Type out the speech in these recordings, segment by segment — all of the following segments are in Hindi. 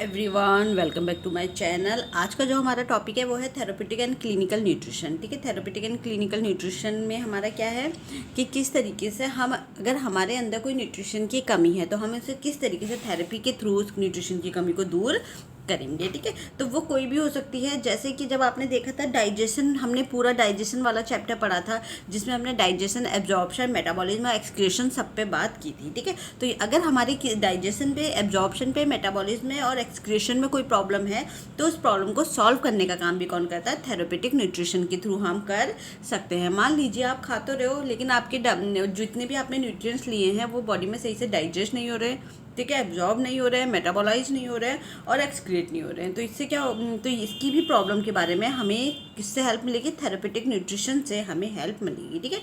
Everyone, welcome back to my channel. आज का जो हमारा टॉपिक है वो है थेरेपेटिक एंड क्लिनिकल न्यूट्रिशन। ठीक है, थेरेपेटिक एंड क्लिनिकल न्यूट्रिशन में हमारा क्या है कि किस तरीके से हम, अगर हमारे अंदर कोई न्यूट्रिशन की कमी है तो हम इसे किस तरीके से थेरेपी के थ्रू उस न्यूट्रिशन की कमी को दूर करेंगे। ठीक है, तो वो कोई भी हो सकती है। जैसे कि जब आपने देखा था डाइजेशन, हमने पूरा डाइजेशन वाला चैप्टर पढ़ा था जिसमें हमने डाइजेशन, एब्जॉर्प्शन, मेटाबॉलिज्म और एक्सक्रीशन सब पे बात की थी। ठीक है, तो अगर हमारी डाइजेशन पे, एब्जॉर्प्शन पे, मेटाबॉलिज्म में और एक्सक्रीशन में कोई प्रॉब्लम है तो उस प्रॉब्लम को सॉल्व करने का काम भी कौन करता है? थेरेपेटिक न्यूट्रिशन के थ्रू हम कर सकते हैं। मान लीजिए आप खा तो रहे हो लेकिन आपके जितने भी आपने न्यूट्रिएंट्स लिए हैं वो बॉडी में सही से डाइजेस्ट नहीं हो रहे, ठीक है, एब्जॉर्ब नहीं हो रहे हैं, मेटाबोलाइज नहीं हो रहे हैं और एक्सक्रीट नहीं हो रहे हैं। तो इससे क्या तो इसकी भी प्रॉब्लम के बारे में हमें किससे हेल्प मिलेगी? थेरेपेटिक न्यूट्रिशन से हमें हेल्प मिलेगी। ठीक है,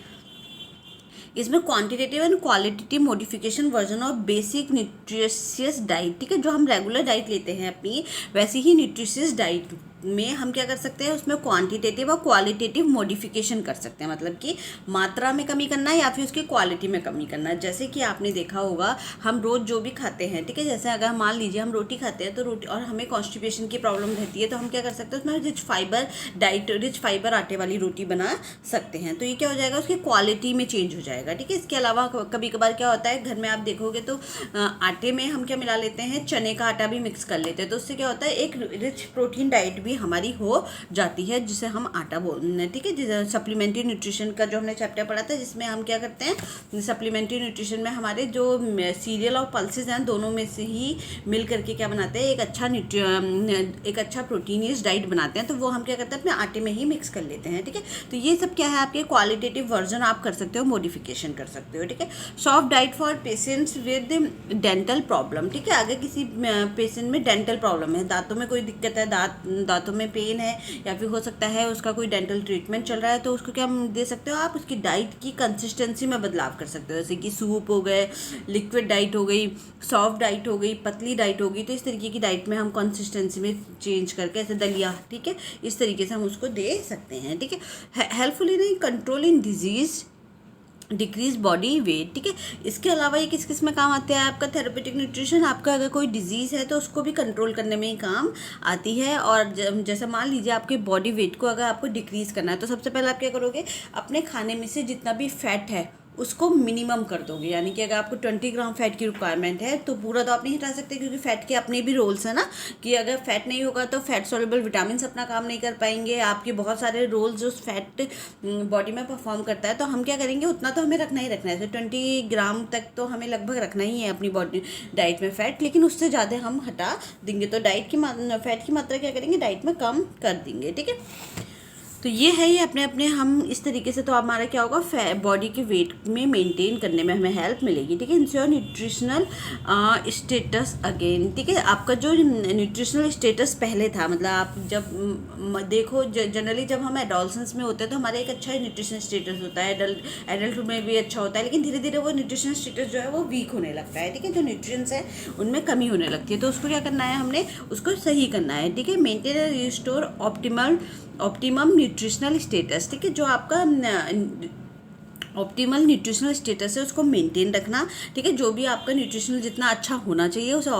इसमें quantitative and qualitative modification version of basic nutritious diet. ठीक है, जो हम रेगुलर डाइट लेते हैं अपनी, वैसी ही न्यूट्रिशियस डाइट में हम क्या कर सकते हैं? उसमें क्वांटिटेटिव और क्वालिटेटिव मॉडिफिकेशन कर सकते हैं। मतलब कि मात्रा में कमी करना है या फिर उसकी क्वालिटी में कमी करना है। जैसे कि आपने देखा होगा हम रोज़ जो भी खाते हैं, ठीक है, जैसे अगर मान लीजिए हम रोटी खाते हैं तो रोटी और हमें कॉन्स्टिपेशन की प्रॉब्लम रहती है तो हम क्या कर सकते हैं? उसमें rich fibre diet, rich fibre आटे वाली रोटी बना सकते हैं। तो ये क्या हो जाएगा? उसकी क्वालिटी में चेंज हो जाएगा। ठीक है, इसके अलावा कभी कभार क्या होता है, घर में आप देखोगे तो आटे में हम क्या मिला लेते हैं? चने का आटा भी मिक्स कर लेते हैं। तो उससे क्या होता है? एक रिच प्रोटीन डाइट भी हमारी हो जाती है जिसे हम आटा बोलते हैं। ठीक है, सप्लीमेंट्री न्यूट्रिशन का जो हमने चैप्टर पढ़ा था जिसमें हम क्या करते हैं? सप्लीमेंट्री न्यूट्रिशन में हमारे जो सीरियल और पल्सेस हैं दोनों में से ही मिल करके क्या बनाते हैं? एक अच्छा प्रोटीनियस डाइट बनाते हैं। तो वो हम क्या करते हैं? अपने आटे में ही मिक्स कर लेते हैं। ठीक है, तो ये सब क्या है? आपके क्वालिटेटिव वर्जन आप कर सकते हो, मॉडिफिकेशन कर सकते हो। ठीक है, soft diet for patients with dental problem. ठीक है, अगर किसी पेशेंट में डेंटल प्रॉब्लम है, दांतों में कोई दिक्कत है, दांतों में पेन है या फिर हो सकता है उसका कोई डेंटल ट्रीटमेंट चल रहा है, तो उसको क्या दे सकते हो आप? उसकी डाइट की कंसिस्टेंसी में बदलाव कर सकते हो। जैसे कि सूप हो गए, लिक्विड डाइट हो गई, सॉफ्ट डाइट हो गई, पतली डाइट हो गई। तो इस तरीके की डाइट में हम कंसिस्टेंसी में चेंज करके, ऐसे दलिया, ठीक है, इस तरीके से हम उसको दे सकते हैं। ठीक है, helpful in control in disease, decrease body weight. ठीक है, इसके अलावा ये किस किस में काम आता है आपका? थेरेपेटिक न्यूट्रिशन आपका अगर कोई डिजीज़ है तो उसको भी कंट्रोल करने में ही काम आती है। और जैसे मान लीजिए आपके बॉडी वेट को अगर आपको डिक्रीज़ करना है तो सबसे पहले आप क्या करोगे? अपने खाने में से जितना भी फैट है उसको मिनिमम कर दोगे। यानी कि अगर आपको 20 ग्राम फैट की रिक्वायरमेंट है तो पूरा तो आप नहीं हटा सकते क्योंकि फैट के अपने भी रोल्स हैं ना, कि अगर फैट नहीं होगा तो फैट सॉल्युबल विटामिन अपना काम नहीं कर पाएंगे। आपके बहुत सारे रोल्स जो फैट बॉडी में परफॉर्म करता है, तो हम क्या करेंगे? उतना तो हमें रखना ही रखना है। 20 ग्राम तक तो हमें लगभग रखना ही है अपनी बॉडी डाइट में फैट, लेकिन उससे ज़्यादा हम हटा देंगे तो फैट की मात्रा क्या करेंगे? डाइट में कम कर देंगे। ठीक है, तो ये है, ये अपने अपने हम इस तरीके से तो हमारा क्या होगा? बॉडी के वेट में मेंटेन करने में हमें हेल्प मिलेगी। ठीक है, इंश्योर न्यूट्रिशनल स्टेटस अगेन। ठीक है, आपका जो न्यूट्रिशनल स्टेटस पहले था, मतलब आप जब देखो जनरली जब हम एडोलसेंस में होते हैं तो हमारा एक अच्छा न्यूट्रिशनल स्टेटस होता है, एडल्टहुड में भी अच्छा होता है, लेकिन धीरे धीरे वो न्यूट्रिशनल स्टेटस जो है वो वीक होने लगता है। ठीक है, जो न्यूट्रिएंट्स है उनमें कमी होने लगती है, तो उसको क्या करना है? हमने उसको सही करना है। ठीक है, maintain and restore optimum nutritional status. ठीक है, जो आपका ऑप्टिमल न्यूट्रिशनल स्टेटस है उसको मेंटेन रखना। ठीक है, जो भी आपका न्यूट्रिशनल जितना अच्छा होना चाहिए उसे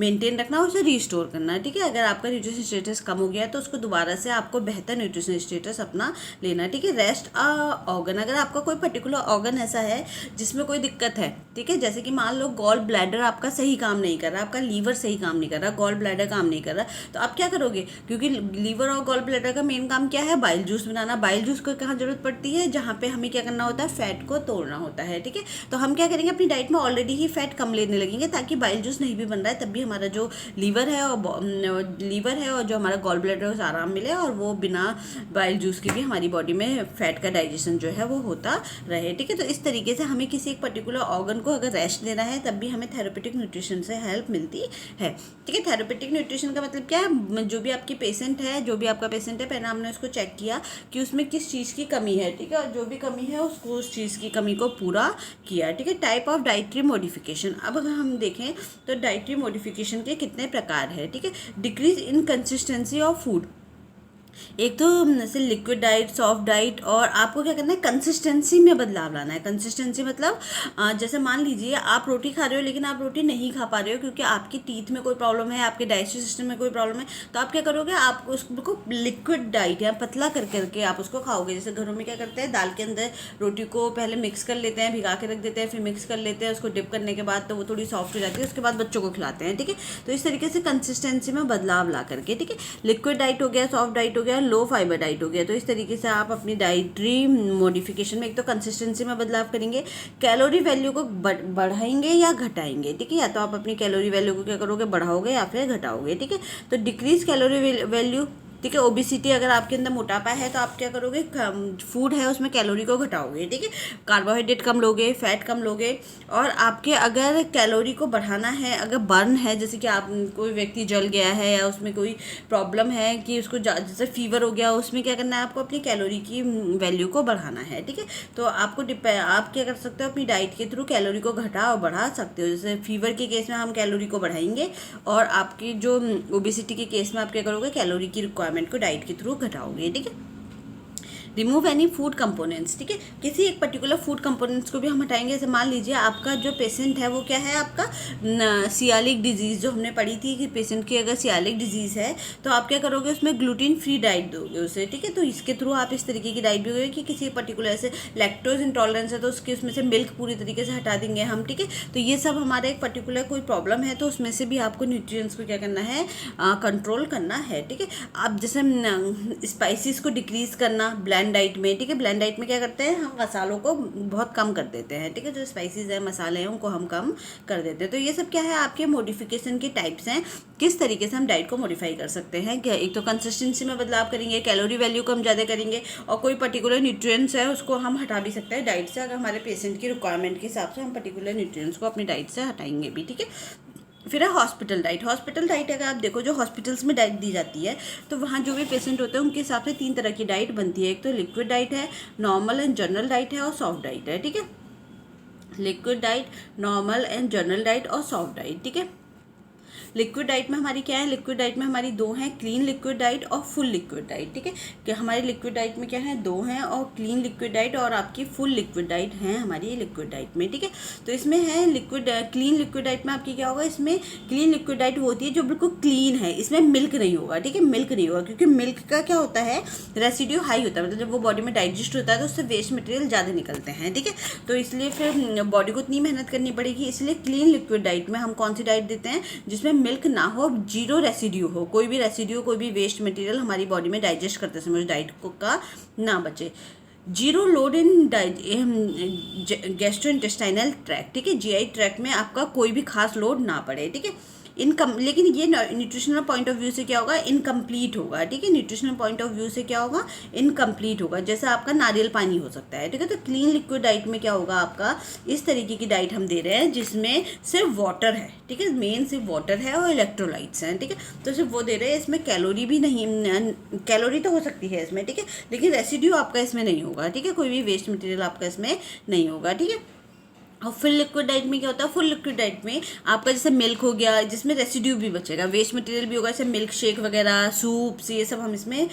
मेंटेन रखना, उसे रिस्टोर करना। ठीक है, अगर आपका न्यूट्रिशनल स्टेटस कम हो गया है तो उसको दोबारा से आपको बेहतर न्यूट्रिशनल स्टेटस अपना लेना। ठीक है, रेस्ट ऑर्गन, अगर आपका कोई पर्टिकुलर ऑर्गन ऐसा है जिसमें कोई दिक्कत है, ठीक है, जैसे कि मान लो गॉल ब्लैडर आपका सही काम नहीं कर रहा, आपका लीवर सही काम नहीं कर रहा, गॉल ब्लैडर काम नहीं कर रहा, तो आप क्या करोगे? क्योंकि लीवर और गॉल ब्लैडर का मेन काम क्या है? बाइल जूस बनाना। बाइल जूस को कहाँ जरूरत पड़ती है? जहाँ पे हमें क्या करना होता है? फैट को तोड़ना होता है। ठीक है, तो हम क्या करेंगे? अपनी डाइट में ऑलरेडी ही फैट कम लेने लगेंगे ताकि बाइल जूस नहीं भी बन रहा है तब भी हमारा जो लीवर है और जो हमारा गॉल ब्लैडर है उसे आराम मिले और वो बिना बाइल जूस के भी हमारी बॉडी में फैट का डाइजेशन जो है वो होता रहे। ठीक है, तो इस तरीके से हमें किसी एक पर्टिकुलर ऑर्गन को अगर रेस्ट देना है तब भी हमें थेरेपेटिक न्यूट्रिशन से हेल्प मिलती है। ठीक है, थेरेपेटिक न्यूट्रिशन का मतलब क्या है? जो भी आपकी पेशेंट है, जो भी आपका पेशेंट है, पहले हमने उसको चेक किया कि उसमें किस चीज़ की कमी है। ठीक है, और जो भी कमी है उसको उस चीज़ की कमी को पूरा किया। ठीक है, टाइप ऑफ डाइटरी मॉडिफिकेशन। अब अगर हम देखें तो डाइटरी मॉडिफिकेशन के कितने प्रकार है। ठीक है, decrease in consistency of food, एक तो जैसे लिक्विड डाइट, सॉफ्ट डाइट, और आपको क्या करना है, कंसिस्टेंसी में बदलाव लाना है। कंसिस्टेंसी मतलब जैसे मान लीजिए आप रोटी खा रहे हो लेकिन आप रोटी नहीं खा पा रहे हो क्योंकि आपकी टीथ में कोई प्रॉब्लम है, आपके डाइजेस्टिव सिस्टम में कोई प्रॉब्लम है, तो आप क्या करोगे, आप उसको लिक्विड डाइट या पतला कर करके आप उसको खाओगे। जैसे घरों में क्या करते हैं, दाल के अंदर रोटी को पहले मिक्स कर लेते हैं, भिगा के रख देते हैं, फिर मिक्स कर लेते हैं, उसको डिप करने के बाद तो वो थोड़ी सॉफ्ट हो जाती है, उसके बाद बच्चों को खिलाते हैं। ठीक है, तो इस तरीके से कंसिस्टेंसी में बदलाव ला करके, ठीक है, लिक्विड डाइट हो गया, सॉफ्ट डाइट हो गया, लो फाइबर डाइट हो गया। तो इस तरीके से आप अपनी डाइटरी मॉडिफिकेशन में एक तो कंसिस्टेंसी में बदलाव करेंगे, कैलोरी वैल्यू को बढ़ाएंगे या घटाएंगे। ठीक है, या तो आप अपनी कैलोरी वैल्यू को क्या करोगे, बढ़ाओगे या फिर घटाओगे। ठीक है, तो डिक्रीज कैलोरी वैल्यू, ठीक है, ओबिसिटी, अगर आपके अंदर मोटापा है तो आप क्या करोगे, फूड है उसमें कैलोरी को घटाओगे। ठीक है, कार्बोहाइड्रेट कम लोगे, फैट कम लोगे, और आपके अगर कैलोरी को बढ़ाना है, अगर बर्न है, जैसे कि आप कोई व्यक्ति जल गया है या उसमें कोई प्रॉब्लम है कि उसको जैसे फीवर हो गया, उसमें क्या करना है, आपको अपनी कैलोरी की वैल्यू को बढ़ाना है। ठीक है, तो आप क्या कर सकते हो, अपनी डाइट के थ्रू कैलोरी को घटा और बढ़ा सकते हो। जैसे फीवर के केस में हम कैलोरी को बढ़ाएंगे, और आपकी जो ओबिसिटी के केस में आप क्या करोगे, कैलोरी की रिक्वायरमेंट को डाइट के थ्रू घटाओगे। ठीक है, रिमूव एनी फूड कंपोनेंट्स। ठीक है, किसी एक पर्टिकुलर फूड कंपोनेंट्स को भी हम हटाएंगे। जैसे मान लीजिए आपका जो पेशेंट है वो क्या है, आपका सियालिक डिजीज़ जो हमने पढ़ी थी कि पेशेंट की अगर सियालिक डिजीज़ है तो आप क्या करोगे, उसमें ग्लूटीन फ्री डाइट दोगे उसे। ठीक है, तो इसके थ्रू आप इस तरीके की डाइट भी दोगे कि किसी पर्टिकुलर ऐसे लैक्टोज इंटॉलरेंस है तो उसके उसमें से मिल्क पूरी तरीके से हटा देंगे हम। ठीक है, तो ये सब हमारा एक पर्टिकुलर कोई प्रॉब्लम है तो उसमें से भी आपको न्यूट्रिएंट्स को क्या करना है, कंट्रोल करना है। ठीक है, आप जैसे स्पाइसेस को डिक्रीज करना ब्लैंड डाइट में। ठीक है, ब्लैंड डाइट में क्या करते हैं, हम मसालों को बहुत कम कर देते हैं। ठीक है, जो स्पाइसेस है, मसाले हैं, उनको हम कम कर देते हैं। तो ये सब क्या है, आपके मॉडिफिकेशन के टाइप्स हैं, किस तरीके से हम डाइट को मॉडिफाई कर सकते हैं। क्या एक तो कंसिस्टेंसी में बदलाव करेंगे, कैलोरी वैल्यू को हम ज़्यादा करेंगे, और कोई पर्टिकुलर न्यूट्रिएंट्स है उसको हम हटा भी सकते हैं डाइट से, अगर हमारे पेशेंट की रिक्वायरमेंट के हिसाब से हम पर्टिकुलर न्यूट्रिएंट्स को अपनी डाइट से हटाएंगे भी। ठीक है, फिर है हॉस्पिटल डाइट। हॉस्पिटल डाइट अगर आप देखो, जो हॉस्पिटल्स में डाइट दी जाती है तो वहाँ जो भी पेशेंट होते हैं उनके हिसाब से 3 तरह की डाइट बनती है। एक तो लिक्विड डाइट है, नॉर्मल एंड जनरल डाइट है, और सॉफ्ट डाइट है। ठीक है, liquid diet, normal and general diet और सॉफ्ट डाइट। ठीक है, लिक्विड डाइट में हमारी क्या है, लिक्विड डाइट में हमारी 2 हैं, क्लीन लिक्विड डाइट और फुल लिक्विड डाइट। ठीक है, कि हमारी लिक्विड डाइट में क्या है, 2 हैं, और क्लीन लिक्विड डाइट और आपकी फुल लिक्विड डाइट है हमारी लिक्विड डाइट में। ठीक है, तो इसमें है लिक्विड, क्लीन लिक्विड डाइट में आपकी क्या होगा, इसमें क्लीन लिक्विड डाइट वो होती है जो बिल्कुल क्लीन है, इसमें मिल्क नहीं होगा। ठीक है, मिल्क नहीं होगा क्योंकि मिल्क का क्या होता है, रेसिड्यू हाई होता है, मतलब जब वो बॉडी में डाइजेस्ट होता है तो उससे वेस्ट मटेरियल ज़्यादा निकलते हैं। ठीक है, तो इसलिए फिर बॉडी को इतनी मेहनत करनी पड़ेगी, इसलिए क्लीन लिक्विड डाइट में हम कौन सी डाइट देते हैं, जिसमें मिल्क ना हो, जीरो रेसिड्यू हो, कोई भी रेसिड्यू, कोई भी वेस्ट मटेरियल हमारी बॉडी में डाइजेस्ट करते समय उस डाइट को का ना बचे। Zero load in gastrointestinal tract. ठीक है, जीआई ट्रैक्ट में आपका कोई भी खास लोड ना पड़े। ठीक है, लेकिन ये न्यूट्रिशनल पॉइंट ऑफ व्यू से क्या होगा, इनकम्प्लीट होगा। ठीक है, न्यूट्रिशनल पॉइंट ऑफ व्यू से क्या होगा, इनकम्प्लीट होगा, जैसे आपका नारियल पानी हो सकता है। ठीक है, तो क्लीन लिक्विड डाइट में क्या होगा, आपका इस तरीके की डाइट हम दे रहे हैं जिसमें सिर्फ वाटर है। ठीक है, मेन सिर्फ वाटर है और इलेक्ट्रोलाइट्स हैं। ठीक है, तो सिर्फ वो दे रहे हैं, इसमें कैलोरी भी नहीं, कैलोरी तो हो सकती है इसमें। ठीक है, लेकिन रेसिड्यू आपका इसमें नहीं होगा। ठीक है, कोई भी वेस्ट मटेरियल आपका इसमें नहीं होगा। ठीक है, और फुल लिक्विड डाइट में क्या होता है, फुल लिक्विड डाइट में आपका जैसे मिल्क हो गया, जिसमें रेसिड्यू भी बचेगा, वेस्ट मटेरियल भी होगा, जैसे मिल्क शेक वगैरह, सूप्स, ये सब हम इसमें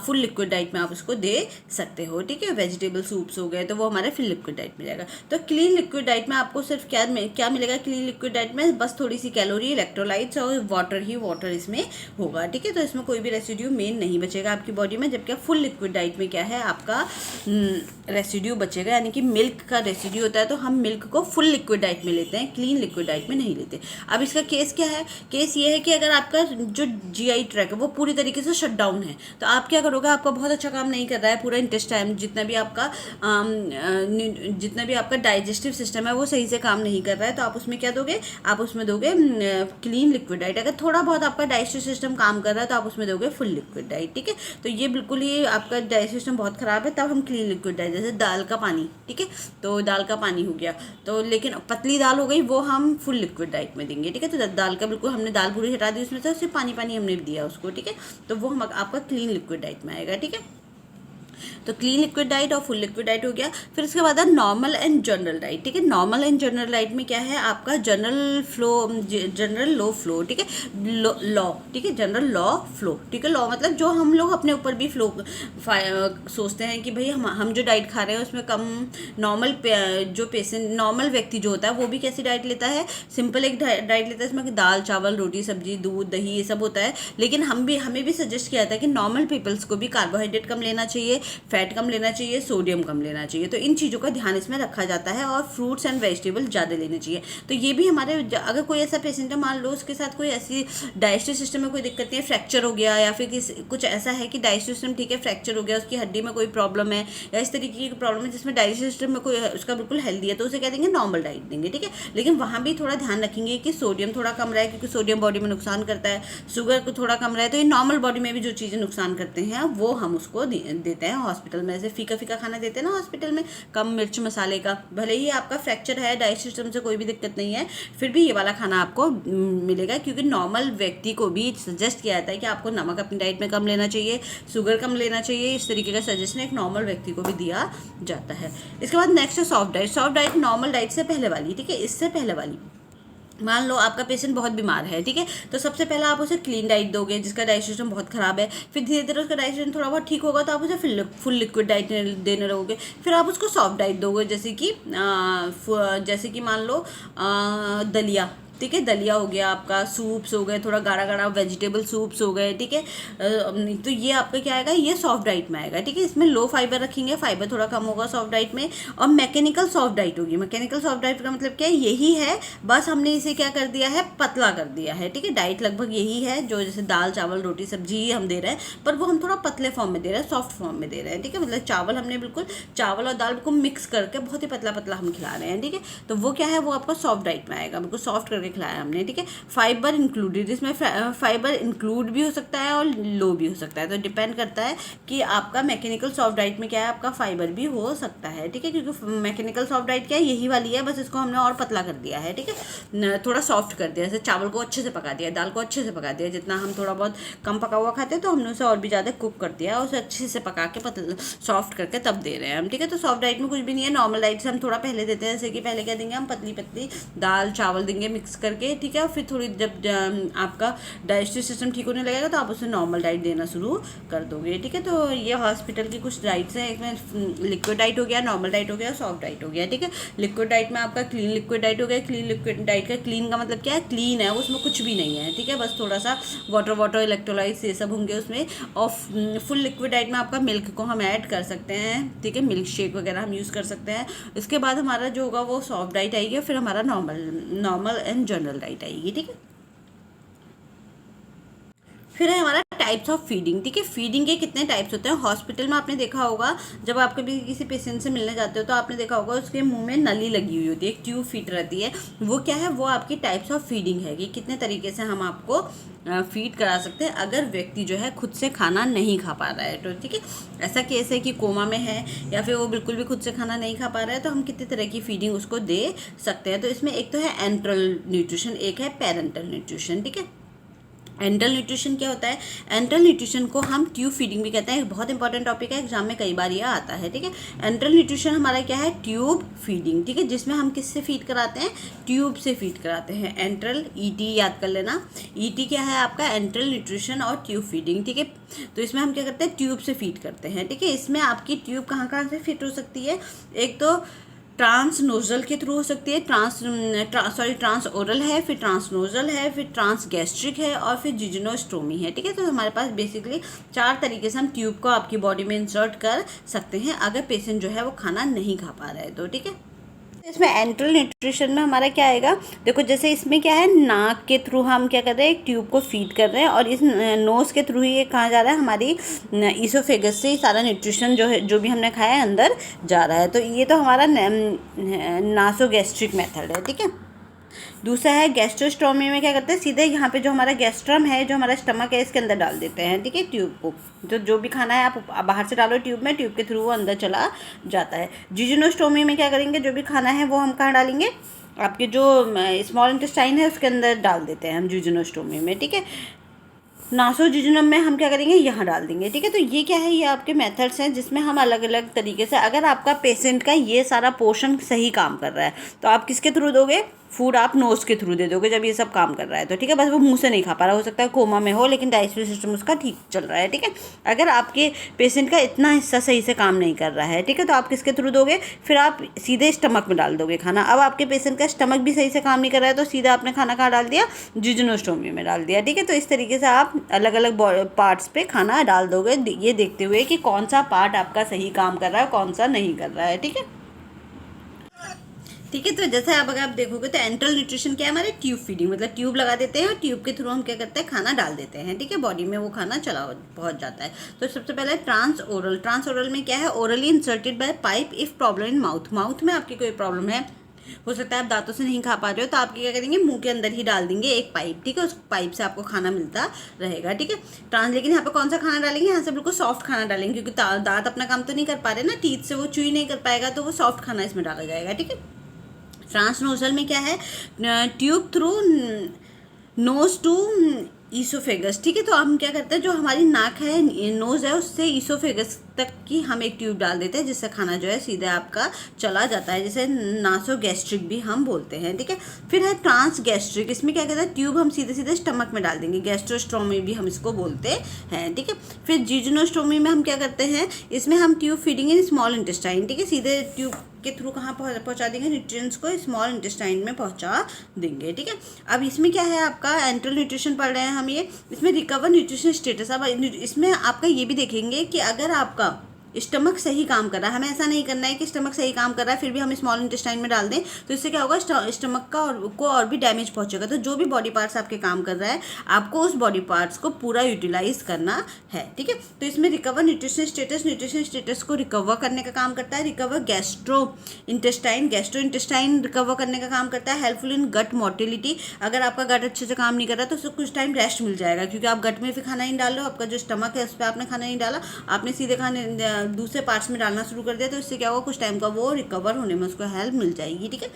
फुल लिक्विड डाइट में आप उसको दे सकते हो। ठीक है, वेजिटेबल सूप्स हो गए तो वो हमारे फुल लिक्विड डाइट में जाएगा। तो क्लीन लिक्विड डाइट में आपको सिर्फ क्या मिलेगा, क्लीन लिक्विड डाइट में बस थोड़ी सी कैलोरी, इलेक्ट्रोलाइट्स और वाटर इसमें होगा। ठीक है, तो इसमें कोई भी रेसिड्यू मेन नहीं बचेगा आपकी बॉडी में, जबकि फुल लिक्विड डाइट में क्या है, आपका रेसिड्यू बचेगा, यानी कि मिल्क का रेसिड्यू होता है, तो हम मिल्क को फुल लिक्विड डाइट में लेते हैं, क्लीन लिक्विड डाइट में नहीं लेते। अब इसका केस क्या है, केस ये है कि अगर आपका जो जीआई ट्रैक है वो पूरी तरीके से शट डाउन है तो आप क्या करोगे, आपका बहुत अच्छा काम नहीं कर रहा है, पूरा इंटेस्टाइन जितना भी आपका डाइजेस्टिव सिस्टम है वो सही से काम नहीं कर रहा है, तो आप उसमें क्या दोगे, आप उसमें दोगे क्लीन लिक्विड डाइट। अगर थोड़ा बहुत आपका डाइजेस्टिव सिस्टम काम कर रहा है तो आप उसमें दोगे फुल लिक्विड डाइट। ठीक है, तो ये बिल्कुल ही आपका डाइजेस्टिव सिस्टम बहुत खराब है तब हम क्लीन लिक्विड डाइट, जैसे दाल का पानी। ठीक है, तो दाल का पानी हो गया, तो लेकिन पतली दाल हो गई वो हम फुल लिक्विड डाइट में देंगे। ठीक है, तो दाल का बिल्कुल हमने दाल पूरी हटा दी उसमें से, सिर्फ पानी हमने दिया उसको। ठीक है, तो वो हम आपका क्लीन लिक्विड डाइट में आएगा। ठीक है, तो क्लीन लिक्विड डाइट और फुल लिक्विड डाइट हो गया। फिर उसके बाद है नॉर्मल एंड जनरल डाइट, ठीक है। नॉर्मल एंड जनरल डाइट में क्या है आपका जनरल लो फ्लो, ठीक है, लॉ, ठीक है, जनरल लॉ फ्लो, ठीक है। लॉ मतलब जो हम लोग अपने ऊपर भी फ्लो सोचते हैं कि भाई हम जो डाइट खा रहे हैं उसमें कम नॉर्मल जो पेशेंट नॉर्मल व्यक्ति जो होता है वो भी कैसी डाइट लेता है, सिंपल एक डाइट लेता है, इसमें दाल चावल रोटी सब्जी दूध दही ये सब होता है। लेकिन हमें भी सजेस्ट किया था कि नॉर्मल पीपल्स को भी कार्बोहाइड्रेट कम लेना चाहिए, फैट कम लेना चाहिए, सोडियम कम लेना चाहिए। तो इन चीज़ों का ध्यान इसमें रखा जाता है और फ्रूट्स एंड वेजिटेबल ज़्यादा लेने चाहिए। तो ये भी हमारे अगर कोई ऐसा पेशेंट है, मान लो उसके साथ कोई ऐसी डाइजेस्टिव सिस्टम में कोई दिक्कत नहीं है, फ्रैक्चर हो गया या फिर कुछ ऐसा है कि डाइजेस्टिव सिस्टम ठीक है फ्रैक्चर हो गया, उसकी हड्डी में कोई प्रॉब्लम है या इस तरीके की प्रॉब्लम है जिसमें डाइजेस्टिव सिस्टम में कोई उसका बिल्कुल हेल्दी है, तो उसे क्या देंगे, नॉर्मल डाइट देंगे, ठीक है। लेकिन वहाँ भी थोड़ा ध्यान रखेंगे कि सोडियम थोड़ा कम रहे, क्योंकि सोडियम बॉडी में नुकसान करता है, शुगर को थोड़ा कम रहे। तो ये नॉर्मल बॉडी में भी जो चीज़ें नुकसान करते हैं वो हम उसको देते हैं हॉस्पिटल में। जैसे फीका फीका खाना देते हैं ना हॉस्पिटल में, कम मिर्च मसाले का। भले ही आपका फ्रैक्चर है, डाइजेस्टिव सिस्टम से कोई भी दिक्कत नहीं है, फिर भी ये वाला खाना आपको मिलेगा, क्योंकि नॉर्मल व्यक्ति को भी सजेस्ट किया जाता है कि आपको नमक अपनी डाइट में कम लेना चाहिए, शुगर कम लेना चाहिए। इस तरीके का सजेशन एक नॉर्मल व्यक्ति को भी दिया जाता है। इसके बाद नेक्स्ट है soft diet. Soft diet normal diet से पहले वाली, ठीक है, इससे पहले वाली। मान लो आपका पेशेंट बहुत बीमार है, ठीक है, तो सबसे पहले आप उसे क्लीन डाइट दोगे जिसका डाइजेशन बहुत ख़राब है। फिर धीरे धीरे उसका डाइजेशन थोड़ा बहुत ठीक होगा तो आप उसे फुल लिक्विड डाइट देने रहोगे। फिर आप उसको सॉफ्ट डाइट दोगे, जैसे कि मान लो दलिया, ठीक है, दलिया हो गया, आपका सूप्स हो गए, थोड़ा गाढ़ा गाढ़ा वेजिटेबल सूप्स हो गए, ठीक है। तो ये आपका क्या आएगा, ये सॉफ्ट डाइट में आएगा, ठीक है। इसमें लो फाइबर रखेंगे, फाइबर थोड़ा कम होगा सॉफ्ट डाइट में। और मैकेनिकल सॉफ्ट डाइट होगी। मैकेनिकल सॉफ्ट डाइट का मतलब क्या है, यही है, बस हमने इसे क्या कर दिया है, पतला कर दिया है, ठीक है। डाइट लगभग यही है, जो जैसे दाल चावल रोटी सब्जी ही हम दे रहे हैं, पर वो हम थोड़ा पतले फॉर्म में दे रहे हैं, सॉफ्ट फॉर्म में दे रहे हैं, ठीक है। मतलब चावल हमने बिल्कुल चावल और दाल बिल्कुल मिक्स करके बहुत ही पतला पतला हम खिला रहे हैं, ठीक है। तो वो क्या है, वो आपका सॉफ्ट डाइट में आएगा, बिल्कुल सॉफ्ट करके खिलाया हमने, ठीक है। फाइबर इंक्लूडेड, इसमें फाइबर इंक्लूड भी हो सकता है और लो भी हो सकता है, तो डिपेंड करता है कि आपका मैकेनिकल सॉफ्ट डाइट में क्या है, आपका फाइबर भी हो सकता है, ठीक है। क्योंकि मैकेनिकल सॉफ्ट डाइट क्या है, यही वाली है, बस इसको हमने और पतला कर दिया है, ठीक है, थोड़ा सॉफ्ट कर दिया। जैसे चावल को अच्छे से पका दिया, दाल को अच्छे से पका दिया, जितना हम थोड़ा बहुत कम पका हुआ खाते हैं तो हमने उसे और भी ज़्यादा कुक कर दिया, उसे अच्छे से पका के पतला सॉफ्ट करके तब दे रहे हैं हम, ठीक है। तो सॉफ्ट डाइट में कुछ भी नहीं है, नॉर्मल डाइट से हम थोड़ा पहले देते हैं। जैसे कि पहले क्या देंगे, हम पतली पतली दाल चावल देंगे मिक्स करके, ठीक है। फिर थोड़ी जब आपका डाइजेस्टिव सिस्टम ठीक होने लगेगा तो आप उसे नॉर्मल डाइट देना शुरू कर दोगे, ठीक है। तो ये हॉस्पिटल की कुछ डाइट्स हैं, इसमें लिक्विड डाइट हो गया, नॉर्मल डाइट हो गया, सॉफ्ट डाइट हो गया, ठीक है। लिक्विड डाइट में आपका क्लीन लिक्विड डाइट हो गया। क्लीन लिक्विड डाइट का क्लीन का मतलब क्या है, क्लीन है, उसमें कुछ भी नहीं है, ठीक है, बस थोड़ा सा वाटर इलेक्ट्रोलाइट्स ये सब होंगे उसमें। और फुल लिक्विड डाइट में आपका मिल्क को हम ऐड कर सकते हैं, ठीक है, मिल्क शेक वगैरह हम यूज़ कर सकते हैं। इसके बाद हमारा जो होगा वो सॉफ्ट डाइट आएगी, फिर हमारा नॉर्मल एंड जनरल डाइट आएगी, ठीक है। फिर है हमारा टाइप्स ऑफ फीडिंग, ठीक है। फीडिंग के कितने टाइप्स होते हैं, हॉस्पिटल में आपने देखा होगा, जब आप कभी किसी पेशेंट से मिलने जाते हो तो आपने देखा होगा उसके मुंह में नली लगी हुई होती है, एक ट्यूब फिट रहती है। वो क्या है, वो आपकी टाइप्स ऑफ फीडिंग है कि कितने तरीके से हम आपको फीड करा सकते हैं अगर व्यक्ति जो है खुद से खाना नहीं खा पा रहा है तो, ठीक है। ऐसा केस है कि कोमा में है या फिर वो बिल्कुल भी खुद से खाना नहीं खा पा रहा है, तो हम कितने तरह की फीडिंग उसको दे सकते हैं। तो इसमें एक तो है एंट्रल न्यूट्रिशन, एक है पेरेंटल न्यूट्रिशन, ठीक है। एंट्रल न्यूट्रिशन क्या होता है, एंट्रल न्यूट्रिशन को हम ट्यूब फीडिंग भी कहते हैं, बहुत इंपॉर्टेंट टॉपिक है, एग्जाम में कई बार ये आता है, ठीक है। एंट्रल न्यूट्रिशन हमारा क्या है, ट्यूब फीडिंग, ठीक है, जिसमें हम किससे फीड कराते हैं, ट्यूब से फीड कराते हैं। एंट्रल ईटी याद कर लेना, ईटी क्या है आपका, एंट्रल न्यूट्रिशन और ट्यूब फीडिंग, ठीक है। तो इसमें हम क्या करते हैं, ट्यूब से फीड करते हैं, ठीक है। इसमें आपकी ट्यूब कहाँ कहाँ से फिट हो सकती है, एक तो ट्रांस नोजल के थ्रू हो सकती है, ट्रांस ओरल है, फिर ट्रांस नोजल है, फिर ट्रांस गैस्ट्रिक है और फिर जिजोनोस्टोमी है, ठीक है। तो हमारे पास बेसिकली 4 तरीके से हम ट्यूब को आपकी बॉडी में इंसर्ट कर सकते हैं अगर पेशेंट जो है वो खाना नहीं खा पा रहा है तो, ठीक है। इसमें एंट्रल न्यूट्रिशन में हमारा क्या आएगा, देखो जैसे इसमें क्या है, नाक के थ्रू हम क्या कर रहे हैं, एक ट्यूब को फीड कर रहे हैं और इस नोज़ के थ्रू ही ये कहाँ जा रहा है, हमारी ईसोफेगस से सारा न्यूट्रिशन जो है, जो भी हमने खाया है अंदर जा रहा है। तो ये तो हमारा नासोगैस्ट्रिक मेथड है, ठीक है। दूसरा है गैस्ट्रोस्टोमी में क्या करते हैं, सीधे यहाँ पे जो हमारा गैस्ट्रम है, जो हमारा स्टमक है, इसके अंदर डाल देते हैं, ठीक है, ट्यूब को। जो भी खाना है आप बाहर से डालो ट्यूब में, ट्यूब के थ्रू वो अंदर चला जाता है। जिजोनोस्टोमी में क्या करेंगे, जो भी खाना है वो हम कहाँ डालेंगे, आपके जो स्मॉल इंटेस्टाइन है उसके अंदर डाल देते हैं हम जिजोनोस्टोमी में, ठीक है। नासोजिजुनम में हम क्या करेंगे, यहाँ डाल देंगे। ठीक है, तो ये क्या है, ये आपके मेथड्स हैं जिसमें हम अलग अलग तरीके से, अगर आपका पेशेंट का ये सारा पोर्शन सही काम कर रहा है तो आप किसके थ्रू दोगे, फूड आप नोज के थ्रू दे दोगे जब ये सब काम कर रहा है तो। ठीक है, बस वो मुंह से नहीं खा पा रहा, हो सकता है कोमा में हो लेकिन डाइजेस्टिव सिस्टम उसका ठीक चल रहा है। ठीक है, अगर आपके पेशेंट का इतना हिस्सा सही से काम नहीं कर रहा है, ठीक है, तो आप किसके थ्रू दोगे, फिर आप सीधे स्टमक में डाल दोगे खाना। अब आपके पेशेंट का स्टमक भी सही से काम नहीं कर रहा है तो सीधा आपने खाना कहाँ डाल दिया, जिजोनोस्टोमी में डाल दिया। ठीक है, तो इस तरीके से आप अलग अलग पार्ट्स पे खाना डाल दोगे, ये देखते हुए कि कौन सा पार्ट आपका सही काम कर रहा है, कौन सा नहीं कर रहा है। ठीक है, ठीक है, तो जैसे आप अगर आप देखोगे तो एंट्रल न्यूट्रिशन क्या है, हमारे ट्यूब फीडिंग, मतलब ट्यूब लगा देते हैं और ट्यूब के थ्रू हम क्या करते हैं, खाना डाल देते हैं। ठीक है, बॉडी में वो खाना चला पहुंच जाता है। तो सबसे पहले ट्रांस ओरल। ट्रांस ओरल में क्या है, orally inserted by pipe if problem in mouth. Mouth में आपकी कोई प्रॉब्लम है, हो सकता है आप दांतों से नहीं खा पा रहे हो, तो आप क्या करेंगे, मुंह के अंदर ही डाल देंगे एक पाइप। ठीक है, उस पाइप से आपको खाना मिलता रहेगा। ठीक है, ट्रांस, लेकिन यहाँ पे कौन सा खाना डालेंगे, यहाँ से बिल्कुल सॉफ्ट खाना डालेंगे क्योंकि दांत अपना काम तो नहीं कर पा रहे ना, टीथ से वो चुई नहीं कर पाएगा, तो वो सॉफ्ट खाना इसमें डाला जाएगा। ठीक है, ट्रांसनोजल में क्या है, tube through nose to oesophagus. ठीक है, तो हम क्या करते हैं, जो हमारी नाक है, नोज है, उससे ईसोफेगस तक की हम एक ट्यूब डाल देते हैं जिससे खाना जो है सीधे आपका चला जाता है, जिसे नासोगैस्ट्रिक भी हम बोलते हैं। ठीक है, फिर है ट्रांस गैस्ट्रिक। इसमें क्या कहते हैं, ट्यूब हम सीधे सीधे स्टमक में डाल देंगे, गैस्ट्रोस्टोमी भी हम इसको बोलते हैं। ठीक है, फिर जिजोनोस्टोमी में हम क्या करते हैं, इसमें हम tube feeding in small intestine. ठीक है, सीधे ट्यूब के थ्रू कहाँ पहुंचा देंगे, न्यूट्रिएंट्स को स्मॉल इंटेस्टाइन में पहुंचा देंगे। ठीक है, अब इसमें क्या है, आपका एंट्रल न्यूट्रिशन पढ़ रहे हैं हम, ये इसमें रिकवर न्यूट्रिशन स्टेटस। अब इसमें आपका ये भी देखेंगे कि अगर आपका स्टमक सही काम कर रहा है, हमें ऐसा नहीं करना है कि स्टमक सही काम कर रहा है फिर भी हम स्मॉल इंटेस्टाइन में डाल दें, तो इससे क्या होगा, स्टमक का और भी डैमेज पहुंचेगा। तो जो भी बॉडी पार्ट्स आपके काम कर रहा है, आपको उस बॉडी पार्ट्स को पूरा यूटिलाइज करना है। ठीक है, तो इसमें रिकवर न्यूट्रिशन स्टेटस को रिकवर करने का काम करता है। रिकवर गैस्ट्रो इंटेस्टाइन रिकवर करने का काम करता है। हेल्पफुल इन गट मोटिलिटी, अगर आपका गट अच्छे से काम नहीं कर रहा तो उसको कुछ टाइम रेस्ट मिल जाएगा, क्योंकि आप गट में फिर खाना नहीं डाल रहे हो, आपका जो स्टमक है उस पर आपने खाना नहीं डाला, आपने सीधे खाने दूसरे पार्ट्स में डालना शुरू कर दिया, तो इससे क्या होगा, कुछ टाइम का वो रिकवर होने में उसको हेल्प मिल जाएगी। ठीक है,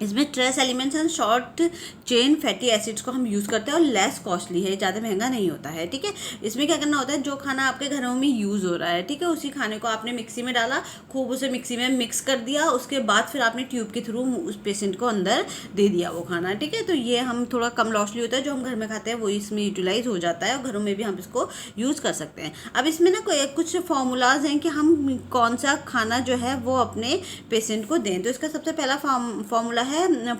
इसमें trace elements and short chain fatty acids को हम यूज़ करते हैं और लेस कॉस्टली है, ज़्यादा महंगा नहीं होता है। ठीक है, इसमें क्या करना होता है, जो खाना आपके घरों में यूज़ हो रहा है, ठीक है, उसी खाने को आपने मिक्सी में डाला, खूब उसे मिक्सी में मिक्स कर दिया, उसके बाद फिर आपने ट्यूब के थ्रू उस पेशेंट को अंदर दे दिया वो खाना। ठीक है, तो ये हम थोड़ा कम कॉस्टली होता है, जो हम घर में खाते हैं वो इसमें यूटिलाइज हो जाता है और घरों में भी हम इसको यूज़ कर सकते हैं। अब इसमें ना कुछ फॉर्मूलाज हैं कि हम कौन सा खाना जो है वो अपने पेशेंट को दें। तो इसका सबसे पहला फॉर्मूला है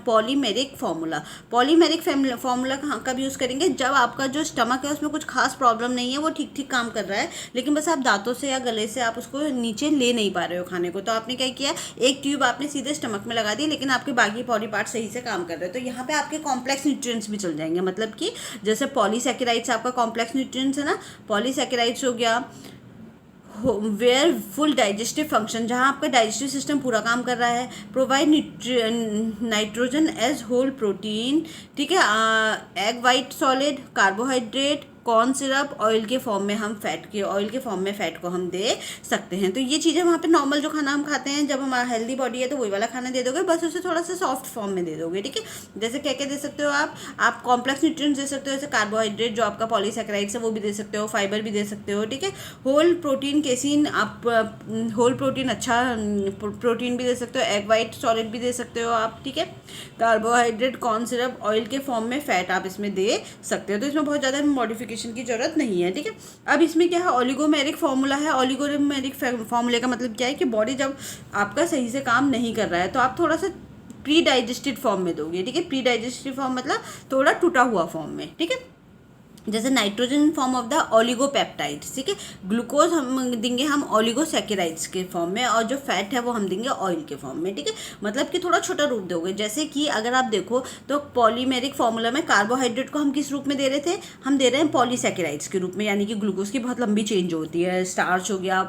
पॉलीमेरिक फार्मूला। पॉलीमेरिक फार्मूला कब यूज़ करेंगे, जब आपका जो स्टमक है उसमें कुछ खास प्रॉब्लम नहीं है, वो ठीक ठीक काम कर रहा है, लेकिन बस आप दांतों से या गले से आप उसको नीचे ले नहीं पा रहे हो खाने को, तो आपने क्या किया, एक ट्यूब आपने सीधे स्टमक में लगा दी, लेकिन आपके बाकी बॉडी पार्ट सही से काम कर रहे हैं, तो यहाँ पे आपके कॉम्प्लेक्स न्यूट्रिएंट्स भी चल जाएंगे। मतलब कि जैसे पॉलीसैकेराइड्स आपका कॉम्प्लेक्स न्यूट्रिएंट्स है ना, पॉलीसैकेराइड्स हो गया, वेयर फुल डाइजेस्टिव फंक्शन, जहाँ आपका डाइजेस्टिव सिस्टम पूरा काम कर रहा है। Provide nitrogen as whole protein. ठीक है, egg white solid, carbohydrate, corn syrup, oil के फॉर्म में हम ऑयल के फॉर्म में फैट को हम दे सकते हैं। तो ये चीज़ें वहाँ पे नॉर्मल जो खाना हम खाते हैं, जब हमारा हेल्दी बॉडी है तो वही वाला खाना दे दोगे, बस उसे थोड़ा सा सॉफ्ट फॉर्म में दे दोगे। ठीक है, जैसे क्या क्या दे सकते हो आप कॉम्प्लेक्स न्यूट्रिएंट्स दे सकते हो, जैसे कार्बोहाइड्रेट जो आपका पॉलीसैकेराइड्स है वो भी दे सकते हो, फाइबर भी दे सकते हो। ठीक है, होल प्रोटीन केसिन, आप होल प्रोटीन अच्छा प्रोटीन भी दे सकते हो, एग वाइट सॉलिड भी दे सकते हो आप। ठीक है, कार्बोहाइड्रेट, कॉर्न सिरप, ऑयल के फॉर्म में फैट आप इसमें दे सकते हो, तो इसमें बहुत ज़्यादा मॉडिफिकेशन की जरूरत नहीं है। ठीक है, अब इसमें क्या है, ओलिगोमेरिक फार्मूला है। ओलिगोमेरिक फार्मूले का मतलब क्या है कि बॉडी जब आपका सही से काम नहीं कर रहा है तो आप थोड़ा सा प्री डाइजेस्टेड फॉर्म में दोगे। ठीक है, प्री डाइजेस्टेड फॉर्म मतलब थोड़ा टूटा हुआ फॉर्म में। ठीक है, जैसे नाइट्रोजन फॉर्म ऑफ द ओलिगोपेप्टाइड्स। ठीक है, ग्लूकोज हम देंगे हम ओलिगोसैकेराइड्स के फॉर्म में, और जो फैट है वो हम देंगे ऑयल के फॉर्म में। ठीक है, मतलब कि थोड़ा छोटा रूप दोगे। जैसे कि अगर आप देखो तो पॉलीमेरिक फार्मूला में कार्बोहाइड्रेट को हम किस रूप में दे रहे थे, हम दे रहे हैं पॉलीसैकेराइड्स के रूप में, यानी कि ग्लूकोज की बहुत लंबी चेंज होती है, स्टार्च हो गया,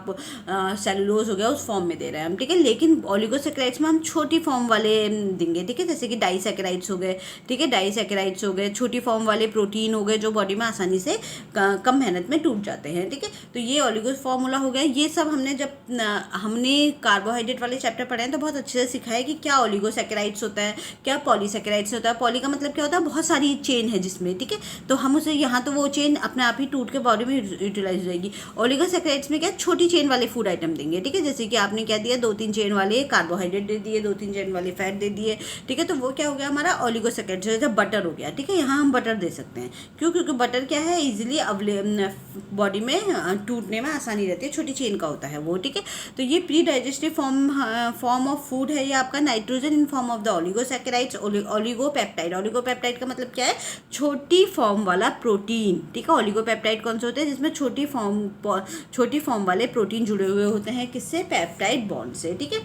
सेलुलोज हो गया, उस फॉर्म में दे रहे हैं हम। ठीक है, लेकिन ओलिगोसैकेराइड्स में हम छोटी फॉर्म वाले देंगे। ठीक है, जैसे कि डाइसैकेराइड्स हो गए। ठीक है, डाइसैकेराइड्स हो गए, छोटी फॉर्म वाले प्रोटीन हो गए जो बॉडी में आसानी से कम मेहनत में टूट जाते हैं। ठीक है, तो ये ओलिगो फॉर्मूला हो गया। ये सब हमने जब हमने कार्बोहाइड्रेट वाले चैप्टर पढ़े हैं तो बहुत अच्छे से सिखा है कि क्या ओलिगोसैकेराइड्स होता है, क्या पॉलीसैकेराइड्स होता है। पॉली का मतलब क्या होता है, बहुत सारी चेन है जिसमें, ठीक है, तो हम उसे यहाँ तो वो चेन अपने आप ही टूट के बॉडी में यूटिलाइज हो जाएगी। ओलिगोसैकेराइड्स में क्या, छोटी चेन वाले फूड आइटम देंगे। ठीक है, जैसे कि आपने क्या दिया, 2-3 चेन वाले कार्बोहाइड्रेट दे दिए, 2-3 चेन वाले फैट दे दिए। ठीक है, तो वो क्या हो गया हमारा ओलिगोसैकेराइड्स, जैसे बटर हो गया। ठीक है, यहाँ हम बटर दे सकते हैं, क्यों, क्योंकि बटर क्या है, इजीली बॉडी में टूटने में आसानी रहती है, छोटी चेन का होता है वो। ठीक है, तो ये pre digestive form of food है ये आपका, nitrogen in form of the oligosaccharides. Oligopeptide, oligopeptide का मतलब क्या है, छोटी फॉर्म वाला प्रोटीन। ठीक है, ओलिगोपेप्टाइड कौन से होते हैं, जिसमें छोटी फॉर्म वाले प्रोटीन जुड़े हुए होते हैं, किससे, पेप्टाइड बॉन्ड से। ठीक है,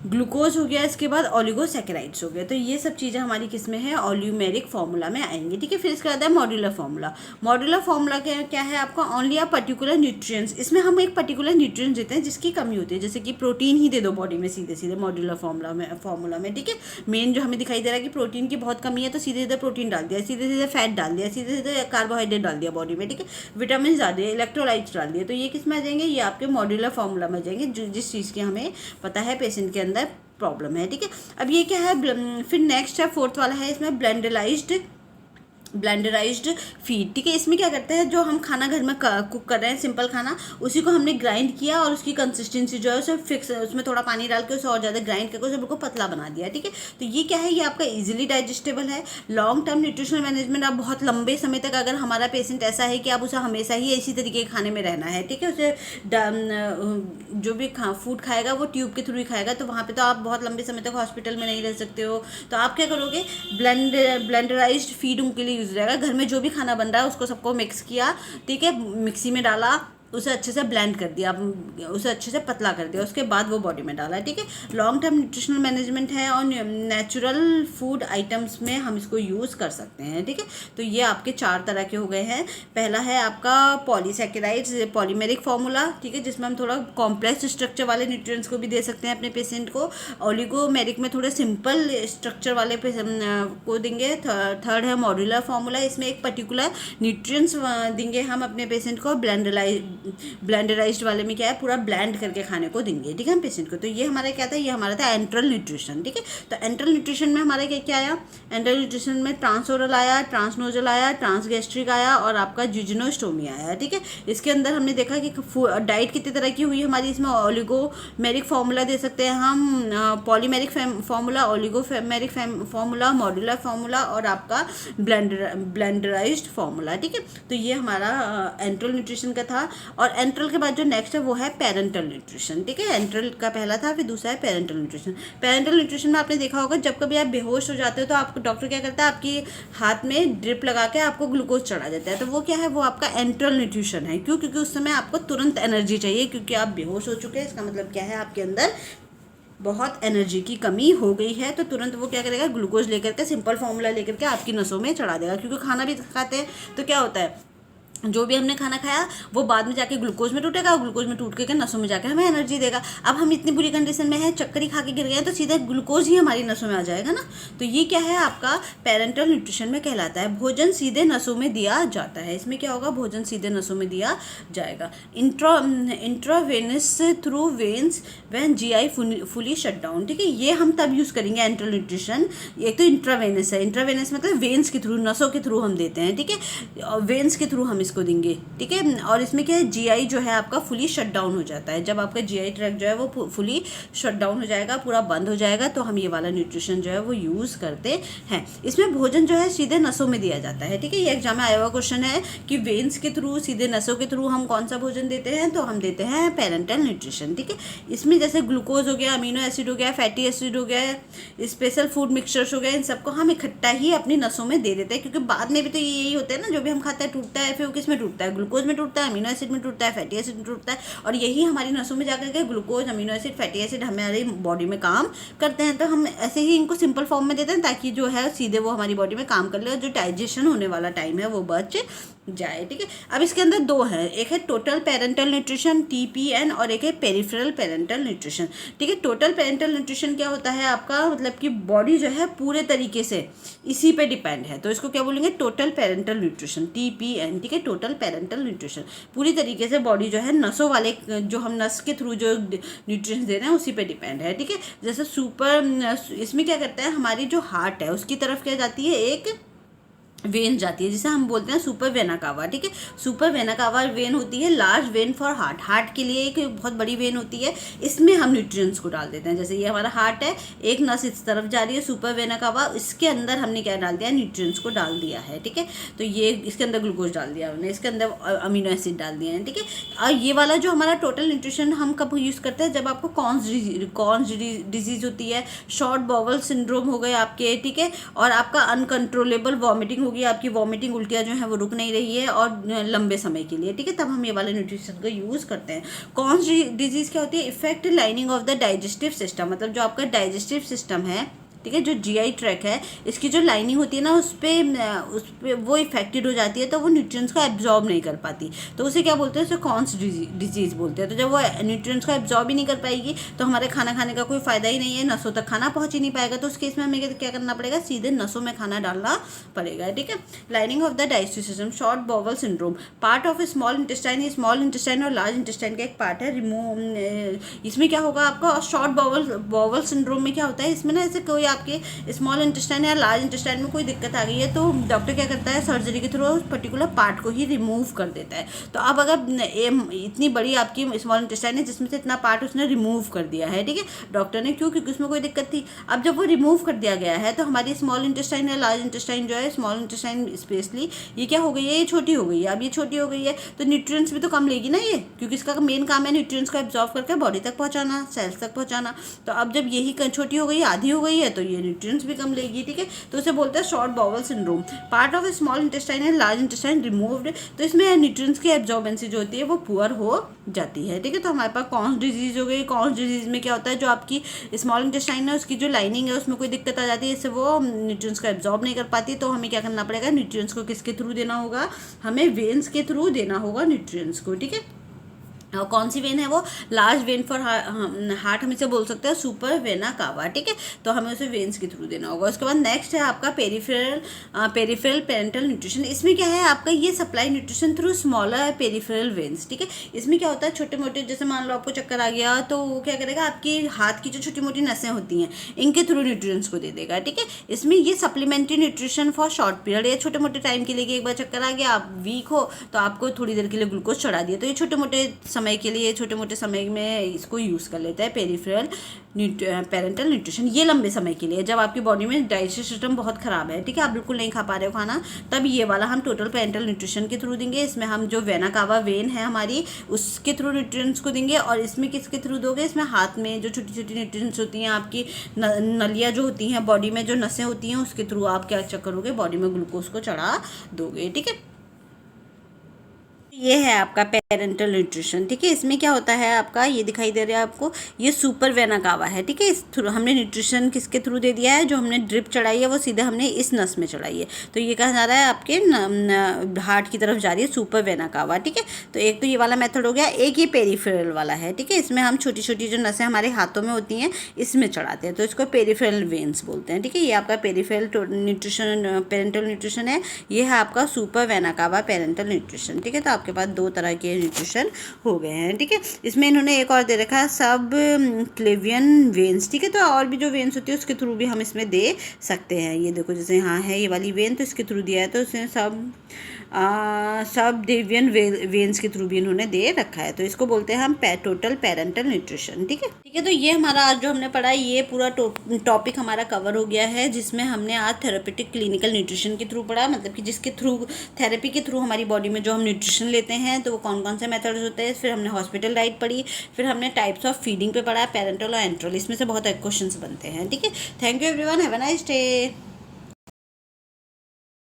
ग्लूकोज हो गया, इसके बाद ओलिगोसैकेराइड्स हो गए। तो ये सब चीज़ें हमारी किस में है, ओलियोमेरिक फार्मूला में आएंगी। ठीक है, फिर इसके बाद है मॉड्यूलर फार्मूला। मॉड्यूलर फार्मूला क्या है आपका, ओनली अ पर्टिकुलर न्यूट्रिएंट्स। इसमें हम एक पर्टिकुलर न्यूट्रिएंट्स देते हैं जिसकी कमी होती है, जैसे कि प्रोटीन ही दे दो बॉडी में सीधे सीधे मॉड्यूलर फार्मूला में। ठीक है, मेन जो हमें दिखाई दे रहा है कि प्रोटीन की बहुत कमी है, तो सीधे सीधे प्रोटीन डाल दिया, सीधे सीधे फैट डाल दिया, सीधे सीधे कार्बोहाइड्रेट डाल दिया बॉडी में। ठीक है, विटामिन डाल दिए, इलेक्ट्रोलाइट्स डाल दिए, तो ये किस में आ जाएंगे, ये आपके मॉड्यूलर फार्मूला में आ जाएंगे, जिस चीज़ की हमें पता है पेशेंट के अंदर प्रॉब्लम है। ठीक है, अब ये क्या है, फिर नेक्स्ट है फोर्थ वाला है, इसमें ब्लेंडराइज्ड फीड। ठीक है, इसमें क्या करते हैं, जो हम खाना घर में कुक कर रहे हैं, सिंपल खाना, उसी को हमने ग्राइंड किया और उसकी कंसिस्टेंसी जो है उसे फिक्स, उसमें थोड़ा पानी डाल के उसे और ज़्यादा ग्राइंड करके उसे बिल्कुल पतला बना दिया। ठीक है, तो ये क्या है, ये आपका इजीली डाइजेस्टेबल है। लॉन्ग टर्म न्यूट्रिशनल मैनेजमेंट, आप बहुत लंबे समय तक, अगर हमारा पेशेंट ऐसा है कि आप उसे हमेशा ही इसी तरीके के खाने में रहना है, ठीक है, उसे जो भी फूड खाएगा वो ट्यूब के थ्रू ही खाएगा, तो वहाँ पर तो आप बहुत लंबे समय तक हॉस्पिटल में नहीं रह सकते हो। तो आप क्या करोगे, ब्लेंडराइज्ड फीड उनके लिए यूज रहेगा। घर में जो भी खाना बन रहा है उसको सबको मिक्स किया, ठीक है, मिक्सी में डाला, उसे अच्छे से ब्लेंड कर दिया, उसे अच्छे से पतला कर दिया, उसके बाद वो बॉडी में डाला। ठीक है, लॉन्ग टर्म न्यूट्रिशनल मैनेजमेंट है और नेचुरल फूड आइटम्स में हम इसको यूज़ कर सकते हैं। ठीक है, तो ये आपके 4 तरह के हो गए हैं। पहला है आपका पॉलीसैकेराइड्स, पॉलीमेरिक फार्मूला, ठीक है, जिसमें हम थोड़ा कॉम्प्लेक्स स्ट्रक्चर वाले न्यूट्रिएंट्स को भी दे सकते हैं अपने पेशेंट को। ओलिगोमेरिक में थोड़े सिंपल स्ट्रक्चर वाले को देंगे। थर्ड है मॉड्यूलर फार्मूला, इसमें एक पर्टिकुलर न्यूट्रिएंट्स देंगे हम अपने पेशेंट को। ब्लेंडराइज्ड वाले में क्या है, पूरा ब्लेंड करके खाने को देंगे, ठीक है, हम पेशेंट को। तो ये हमारा क्या था, ये हमारा था एंट्रल न्यूट्रिशन। ठीक है, तो एंट्रल न्यूट्रिशन में हमारा क्या क्या आया, एंट्रल न्यूट्रिशन में ट्रांसओरल आया, ट्रांसनोजल आया, ट्रांसगैस्ट्रिक आया और आपका जिजनोस्टोमी आया। ठीक है, इसके अंदर हमने देखा कि डाइट कितनी तरह की हुई हमारी, इसमें ओलिगोमेरिक फार्मूला दे सकते हैं हम, polymeric formula, oligomeric formula, modular formula और आपका ब्लेंडराइज्ड फार्मूला। ठीक है, तो ये हमारा एंट्रल न्यूट्रिशन का था। और एंट्रल के बाद जो नेक्स्ट है वो है पेरेंटल न्यूट्रिशन। ठीक है, एंट्रल का पहला था, फिर दूसरा है पेरेंटल न्यूट्रिशन। पेरेंटल न्यूट्रिशन में आपने देखा होगा, जब कभी आप बेहोश हो जाते हो तो आपको डॉक्टर क्या करता है, आपकी हाथ में ड्रिप लगा के आपको ग्लूकोज चढ़ा देता है, तो वो क्या है, वो आपका एंट्रल न्यूट्रिशन है। क्यों, क्योंकि उस समय आपको तुरंत एनर्जी चाहिए, क्योंकि आप बेहोश हो चुके हैं। इसका मतलब क्या है, आपके अंदर बहुत एनर्जी की कमी हो गई है, तो तुरंत वो क्या करेगा, ग्लूकोज लेकर के, सिंपल फार्मूला लेकर के आपकी नसों में चढ़ा देगा। क्योंकि खाना भी खाते हैं तो क्या होता है, जो भी हमने खाना खाया वो बाद में जाके ग्लूकोज में टूटेगा और ग्लूकोज में टूट के नसों में जाके हमें एनर्जी देगा। अब हम इतनी बुरी कंडीशन में हैं, चक्कर ही खा के गिर गए हैं, तो सीधा ग्लूकोज ही हमारी नसों में आ जाएगा ना। तो ये क्या है, आपका पेरेंटल न्यूट्रिशन में कहलाता है। भोजन सीधे नसों में दिया जाता है, इसमें क्या होगा, भोजन सीधे नसों में दिया जाएगा। Intravenous through veins when GI fully shut down. ठीक है, ये हम तब यूज़ करेंगे एंट्रल न्यूट्रिशन। एक तो इंट्रावेनस है, इंट्रावेनस मतलब वेन्स के थ्रू, नसों के थ्रू हम देते हैं। ठीक है, वेन्स के थ्रू हम इसको देंगे। ठीक है, और इसमें क्या है, जीआई जो है आपका फुली शट डाउन हो जाता है। जब आपका जीआई ट्रैक्ट जो है वो फुली शट डाउन हो जाएगा, पूरा बंद हो जाएगा, तो हम ये वाला न्यूट्रिशन जो है वो यूज़ करते हैं। इसमें भोजन जो है सीधे नसों में दिया जाता है। ठीक है, ये एग्जाम में आया हुआ क्वेश्चन है कि वेन्स के थ्रू, सीधे नसों के थ्रू हम कौन सा भोजन देते हैं, तो हम देते हैं पेरेंटल न्यूट्रिशन। ठीक है, इसमें जैसे ग्लूकोज हो गया, अमीनो एसिड हो गया, फैटी एसिड हो गया, स्पेशल फूड मिक्सचर्स हो गए, इन सबको हम इकट्ठा ही अपनी नसों में दे देते हैं। क्योंकि बाद में भी तो यही होता है ना, जो भी हम खाते हैं टूटता है, फिर किस में टूटता है, ग्लूकोज में टूटता है, अमीनो एसिड में टूटता है, फैटी एसिड में टूटता है, और यही हमारी नसों में जाकर के glucose, amino acid, fatty acid हमारी बॉडी में काम करते हैं। तो हम ऐसे ही इनको सिंपल फॉर्म में देते हैं ताकि जो है सीधे वो हमारी बॉडी में काम कर ले और जो डाइजेशन होने वाला टाइम है वो बच जाए। ठीक है, अब इसके अंदर दो है, एक है टोटल पेरेंटल न्यूट्रिशन TPN और एक है पेरिफेरल पेरेंटल न्यूट्रिशन। ठीक है, टोटल पेरेंटल न्यूट्रिशन क्या होता है आपका, मतलब कि बॉडी जो है पूरे तरीके से इसी पे डिपेंड है, तो इसको क्या बोलेंगे, टोटल पेरेंटल न्यूट्रिशन TPN। ठीक है, टोटल पेरेंटल न्यूट्रिशन पूरी तरीके से बॉडी जो है नसों वाले, जो हम नस के थ्रू जो न्यूट्रिशन दे रहे हैं उसी पे डिपेंड है। ठीक है, जैसे इसमें क्या करता है, हमारी जो हार्ट है उसकी तरफ क्या जाती है, एक वेन जाती है जिसे हम बोलते हैं सुपर वेना कावा। ठीक है, सुपर वेना कावा वेन होती है large when for heart, heart के लिए एक बहुत बड़ी वेन होती है, इसमें हम न्यूट्रिएंट्स को डाल देते हैं। जैसे ये हमारा हार्ट है, एक नस इस तरफ जा रही है सुपर वेना कावा, इसके अंदर हमने क्या डाल दिया, न्यूट्रिएंट्स को डाल दिया है। ठीक है, तो ये इसके अंदर ग्लूकोज डाल दिया हमने, इसके अंदर अमीनो एसिड डाल दिए हैं। ठीक है, और ये वाला जो हमारा टोटल न्यूट्रिशन हम कब यूज़ करते हैं, जब आपको कॉन्स डिजीज होती है, शॉर्ट बॉवल सिंड्रोम हो गए आपके। ठीक है, और आपका अनकंट्रोलेबल वॉमिटिंग होगी, आपकी वॉमिटिंग उल्टियाँ जो है वो रुक नहीं रही है और लंबे समय के लिए। ठीक है, तब हम ये वाले न्यूट्रिशन का यूज़ करते हैं। कौन सी डिजीज़ क्या होती है, effect lining of the digestive system, मतलब जो आपका डाइजेस्टिव सिस्टम है, ठीक है, जो GI ट्रैक है, इसकी जो लाइनिंग होती है ना उस पर वो इफेक्टेड हो जाती है, तो वो न्यूट्रिएंट्स को एब्जॉर्ब नहीं कर पाती, तो उसे क्या बोलते हैं, उसे कॉन्स डिजीज़ बोलते हैं। तो जब वो न्यूट्रिएंट्स को एब्जॉर्ब ही नहीं कर पाएगी तो हमारे खाना खाने का कोई फ़ायदा ही नहीं है, नसों तक खाना पहुँच ही नहीं पाएगा, तो उस केस में हमें क्या करना पड़ेगा, सीधे नसों में खाना डालना पड़ेगा। ठीक है, lining of the digestive system, short bowel syndrome, part of small intestine, small intestine और लार्ज इंटेस्टाइन का एक पार्ट है, इसमें क्या होगा आपका, शॉर्ट बॉवल सिंड्रोम में क्या होता है, इसमें ना ऐसे कोई आपके स्मॉल इंटेस्टाइन या लार्ज इंटेस्टाइन में कोई दिक्कत आ गई है तो डॉक्टर क्या करता है, सर्जरी के थ्रू उस पर्टिकुलर पार्ट को ही रिमूव कर देता है। तो अब अगर इतनी बड़ी आपकी स्मॉल इंटेस्टाइन है जिसमें से इतना पार्ट उसने रिमूव कर दिया है, ठीक है, डॉक्टर ने, क्यों, क्योंकि उसमें कोई दिक्कत थी। अब जब वो रिमूव कर दिया गया है तो हमारी स्मॉल इंटेस्टाइन या लार्ज इंटेस्टाइन जो है, स्मॉल इंटेस्टाइन स्पेशली, ये क्या हो गई है, ये छोटी हो गई है। अब ये छोटी हो गई है तो न्यूट्रिएंट्स भी तो कम लेगी ना ये, क्योंकि इसका मेन काम है न्यूट्रिएंट्स को एब्जॉर्ब करके बॉडी तक पहुंचाना, सेल्स तक पहुंचाना। तो अब जब यही छोटी हो गई, आधी हो गई है, तो ये न्यूट्रिएंट्स भी कम लेगी। ठीक है, तो उसे बोलते हैं short bowel syndrome. Part of small intestine and large intestine removed, तो इसमें न्यूट्रिएंट्स की एब्जॉर्बेंसी जो होती है वो पुअर हो जाती है। ठीक है, तो हमारे पास कॉन्स डिजीज हो गई। कॉन्स डिजीज में क्या होता है, जो आपकी स्मॉल इंटेस्टाइन है उसकी जो लाइनिंग है उसमें कोई दिक्कत आ जाती है, इससे वो न्यूट्रिएंट्स को एब्जॉर्ब नहीं कर पाती, तो हमें क्या करना पड़ेगा, न्यूट्रिएंट्स को किसके थ्रू देना होगा, हमें वेन्स के थ्रू देना होगा न्यूट्रिएंट्स को। ठीक है, और कौन सी वेन है वो, लार्ज वेन फॉर हार्ट, हम इसे बोल सकते हैं सुपर वेना कावा। ठीक है, तो हमें उसे वेन्स के थ्रू देना होगा। उसके बाद नेक्स्ट है आपका पेरिफेरल पेरेंटल न्यूट्रिशन। इसमें क्या है आपका, ये supply nutrition through smaller peripheral veins. ठीक है, इसमें क्या होता है, छोटे मोटे, जैसे मान लो आपको चक्कर आ गया तो वो क्या करेगा, आपकी हाथ की जो छोटी मोटी नसें होती हैं इनके थ्रू न्यूट्रिएंट्स को दे देगा। ठीक है, इसमें ये supplementary nutrition for short period, ये छोटे मोटे टाइम के लिए, एक बार चक्कर आ गया, आप वीक हो तो आपको थोड़ी देर के लिए ग्लूकोज चढ़ा दिया, तो ये छोटे मोटे समय के लिए, छोटे मोटे समय में इसको यूज़ कर लेता है पेरिफेरल पेरेंटल न्यूट्रिशन। ये लंबे समय के लिए, जब आपकी बॉडी में डाइजेस्टिव सिस्टम बहुत ख़राब है, ठीक है, आप बिल्कुल नहीं खा पा रहे हो खाना, तब ये वाला हम टोटल पेरेंटल न्यूट्रिशन के थ्रू देंगे। इसमें हम जो वेना कावा वेन है हमारी, उसके थ्रू न्यूट्रिएंट्स को देंगे। और इसमें किसके थ्रू दोगे, इसमें हाथ में जो छोटी छोटी न्यूट्रिएंट्स होती हैं, आपकी नलियाँ जो होती हैं, बॉडी में जो नसें होती हैं, उसके थ्रू आप क्या करोगे, बॉडी में ग्लूकोज को चढ़ा दोगे। ठीक है, ये है आपका पेरेंटल न्यूट्रिशन। ठीक है, इसमें क्या होता है आपका, ये दिखाई दे रहा है आपको, ये सुपर वेना कावा है। ठीक है, इस थ्रू हमने न्यूट्रिशन किसके थ्रू दे दिया है, जो हमने ड्रिप चढ़ाई है वो सीधे हमने इस नस में चढ़ाई है, तो ये कहाँ जा रहा है, आपके हार्ट की तरफ जा रही है सुपर वेना कावा। ठीक है, तो एक तो ये वाला मेथड हो गया, एक ये पेरिफेरल वाला है। ठीक है, इसमें हम छोटी छोटी जो नसें हमारे हाथों में होती हैं इसमें चढ़ाते हैं, तो इसको पेरिफेरल वेन्स बोलते हैं। ठीक है, ये आपका पेरिफेरल न्यूट्रिशन पेरेंटल न्यूट्रिशन है, ये है आपका super vena cava parental nutrition. ठीक है, तो आपके पास दो तरह के न्यूट्रिशन हो गए हैं। ठीक है, इसमें इन्होंने एक और दे रखा है सब क्लेवियन वेन्स। ठीक है, तो और भी जो वेन्स होती है उसके थ्रू भी हम इसमें दे सकते हैं। ये देखो, जैसे यहाँ है ये वाली वेन, तो इसके थ्रू दिया है, तो इसमें सब डेवियन वेन्स के थ्रू भी इन्होंने दे रखा है, तो इसको बोलते हैं हम टोटल पेरेंटल न्यूट्रिशन। ठीक है, तो ये हमारा आज जो हमने पढ़ा, ये पूरा टॉपिक हमारा कवर हो गया है, जिसमें हमने आज थेरेपेटिक क्लिनिकल न्यूट्रिशन के थ्रू पढ़ा, मतलब कि जिसके थ्रू, थेरेपी के थ्रू हमारी बॉडी में जो हम न्यूट्रिशन लेते हैं तो वो कौन कौन से मेथड्स होते हैं। फिर हमने हॉस्पिटल डाइट पढ़ी, फिर हमने टाइप्स ऑफ फीडिंग पे पढ़ा, पेरेंटल और एंट्रल, इसमें से बहुत क्वेश्चंस बनते हैं। ठीक है, thank you everyone, have a nice day.